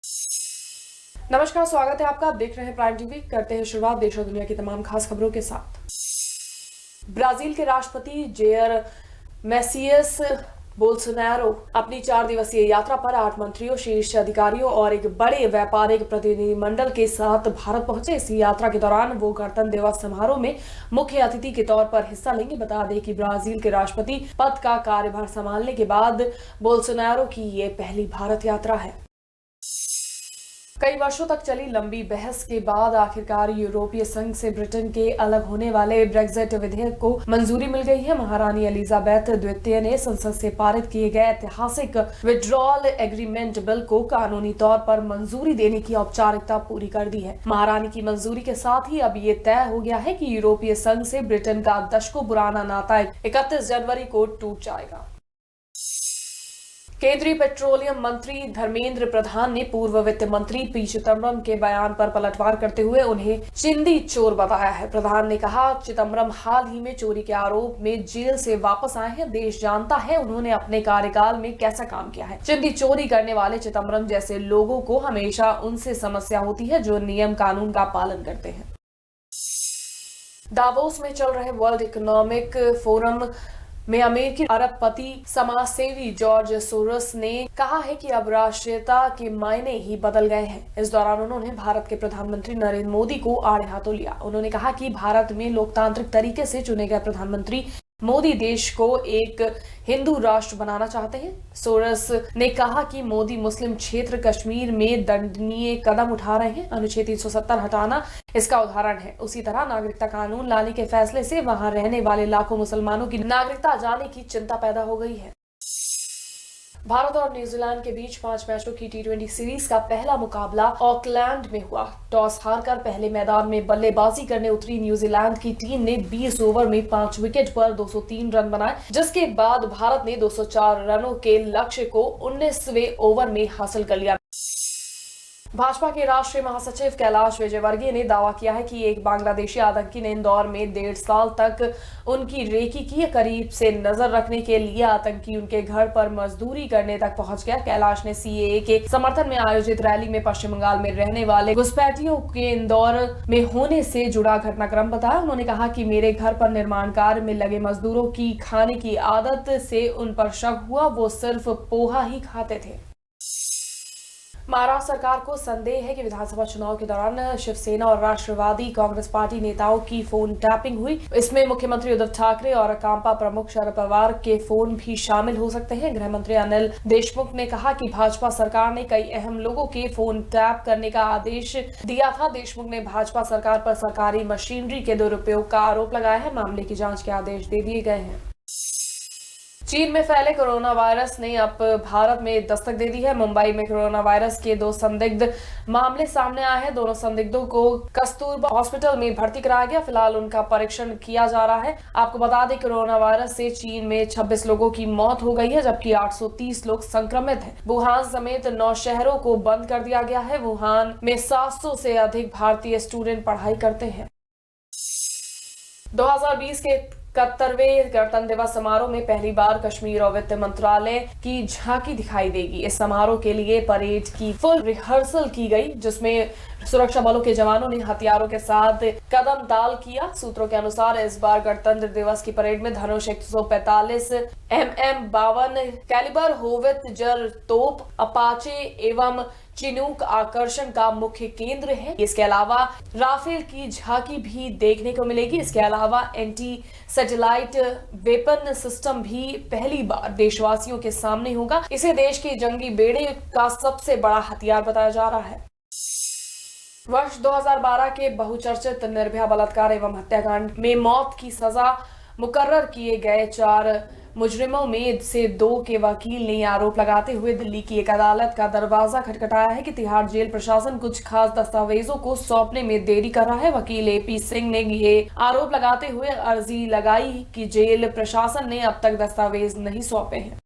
नमस्कार, स्वागत है आपका। आप देख रहे हैं प्राइम टीवी। करते हैं शुरुआत देश और दुनिया की तमाम खास खबरों के साथ। ब्राजील के राष्ट्रपति जेयर मेसियस बोल्सोनारो अपनी 4 दिवसीय यात्रा पर 8 मंत्रियों, शीर्ष अधिकारियों और एक बड़े व्यापारिक प्रतिनिधिमंडल के साथ भारत पहुंचे। इस यात्रा के दौरान वो गणतंत्र दिवस समारोह में मुख्य अतिथि के तौर पर हिस्सा लेंगे। बता दें कि ब्राजील के राष्ट्रपति पद का कार्यभार संभालने के बाद बोल्सोनारो की ये पहली भारत यात्रा है। कई वर्षों तक चली लंबी बहस के बाद आखिरकार यूरोपीय संघ से ब्रिटेन के अलग होने वाले ब्रेक्जिट विधेयक को मंजूरी मिल गई है। महारानी एलिजाबेथ द्वितीय ने संसद से पारित किए गए ऐतिहासिक विड्रॉल एग्रीमेंट बिल को कानूनी तौर पर मंजूरी देने की औपचारिकता पूरी कर दी है। महारानी की मंजूरी के साथ ही अब ये तय हो गया है कि यूरोपीय संघ से ब्रिटेन का दशकों पुराना नाता 31 जनवरी को टूट जाएगा। केंद्रीय पेट्रोलियम मंत्री धर्मेंद्र प्रधान ने पूर्व वित्त मंत्री पी चिदम्बरम के बयान पर पलटवार करते हुए उन्हें चिंदी चोर बताया है। प्रधान ने कहा, चिदम्बरम हाल ही में चोरी के आरोप में जेल से वापस आए हैं। देश जानता है उन्होंने अपने कार्यकाल में कैसा काम किया है। चिंदी चोरी करने वाले चिदम्बरम जैसे लोगों को हमेशा उनसे समस्या होती है जो नियम कानून का पालन करते हैं। दावोस में चल रहे वर्ल्ड इकोनॉमिक फोरम में अमेरिकी अरबपति समाजसेवी जॉर्ज सोरोस ने कहा है कि अब राष्ट्रीयता के मायने ही बदल गए हैं। इस दौरान उन्होंने भारत के प्रधानमंत्री नरेंद्र मोदी को आड़े हाथों लिया। उन्होंने कहा कि भारत में लोकतांत्रिक तरीके से चुने गए प्रधानमंत्री मोदी देश को एक हिंदू राष्ट्र बनाना चाहते हैं। सोरस ने कहा कि मोदी मुस्लिम क्षेत्र कश्मीर में दंडनीय कदम उठा रहे हैं। अनुच्छेद 370 हटाना इसका उदाहरण है। उसी तरह नागरिकता कानून लाने के फैसले से वहां रहने वाले लाखों मुसलमानों की नागरिकता जाने की चिंता पैदा हो गई है। भारत और न्यूजीलैंड के बीच 5 मैचों की T20 सीरीज का पहला मुकाबला ऑकलैंड में हुआ। टॉस हारकर पहले मैदान में बल्लेबाजी करने उतरी न्यूजीलैंड की टीम ने 20 ओवर में 5 विकेट पर 203 रन बनाए, जिसके बाद भारत ने 204 रनों के लक्ष्य को 19वें ओवर में हासिल कर लिया। भाजपा के राष्ट्रीय महासचिव कैलाश विजयवर्गीय ने दावा किया है कि एक बांग्लादेशी आतंकी ने इंदौर में 1.5 साल तक उनकी रेकी की। करीब से नजर रखने के लिए आतंकी उनके घर पर मजदूरी करने तक पहुंच गया। कैलाश ने CAA के समर्थन में आयोजित रैली में पश्चिम बंगाल में रहने वाले घुसपैठियों के इंदौर में होने से जुड़ा घटनाक्रम बताया। उन्होंने कहा कि मेरे घर पर निर्माण कार्य में लगे मजदूरों की खाने की आदत से उन पर शक हुआ, वो सिर्फ पोहा ही खाते थे। महाराष्ट्र सरकार को संदेह है कि विधानसभा चुनाव के दौरान शिवसेना और राष्ट्रवादी कांग्रेस पार्टी नेताओं की फोन टैपिंग हुई। इसमें मुख्यमंत्री उद्धव ठाकरे और कांपा प्रमुख शरद पवार के फोन भी शामिल हो सकते हैं। गृह मंत्री अनिल देशमुख ने कहा कि भाजपा सरकार ने कई अहम लोगों के फोन टैप करने का आदेश दिया था। देशमुख ने भाजपा सरकार पर सरकारी मशीनरी के दुरुपयोग का आरोप लगाया है। मामले की जांच के आदेश दे दिए गए हैं। चीन में फैले कोरोना वायरस ने अब भारत में दस्तक दे दी है। मुंबई में कोरोना वायरस के 2 संदिग्ध मामले सामने आए हैं। दोनों संदिग्धों को कस्तूरबा हॉस्पिटल में भर्ती कराया गया। फिलहाल उनका परीक्षण किया जा रहा है। आपको बता दें, कोरोना वायरस से चीन में 26 लोगों की मौत हो गई है, जबकि 830 लोग संक्रमित हैं। वुहान समेत 9 शहरों को बंद कर दिया गया है। वुहान में 700 से अधिक भारतीय स्टूडेंट पढ़ाई करते हैं। 2020 के 71वें गणतंत्र दिवस समारोह में पहली बार कश्मीर और वित्त मंत्रालय की झांकी दिखाई देगी। इस समारोह के लिए परेड की फुल रिहर्सल की गई, जिसमें सुरक्षा बलों के जवानों ने हथियारों के साथ कदम ताल किया। सूत्रों के अनुसार इस बार गणतंत्र दिवस की परेड में धनुष 145 mm-52 कैलिबर होवित्जर तोप, अपाचे एवं चिनूक आकर्षण का मुख्य केंद्र है। इसके अलावा राफेल की झांकी भी देखने को मिलेगी। इसके अलावा एंटी सैटेलाइट वेपन सिस्टम भी पहली बार देशवासियों के सामने होगा। इसे देश के जंगी बेड़े का सबसे बड़ा हथियार बताया जा रहा है। वर्ष 2012 के बहुचर्चित निर्भया बलात्कार एवं हत्याकांड में मौत की सजा मुकर्रर किए गए 4 मुजरिमों में से 2 के वकील ने आरोप लगाते हुए दिल्ली की एक अदालत का दरवाजा खटखटाया है कि तिहाड़ जेल प्रशासन कुछ खास दस्तावेजों को सौंपने में देरी कर रहा है। वकील AP सिंह ने ये आरोप लगाते हुए अर्जी लगाई कि जेल प्रशासन ने अब तक दस्तावेज नहीं सौंपे हैं।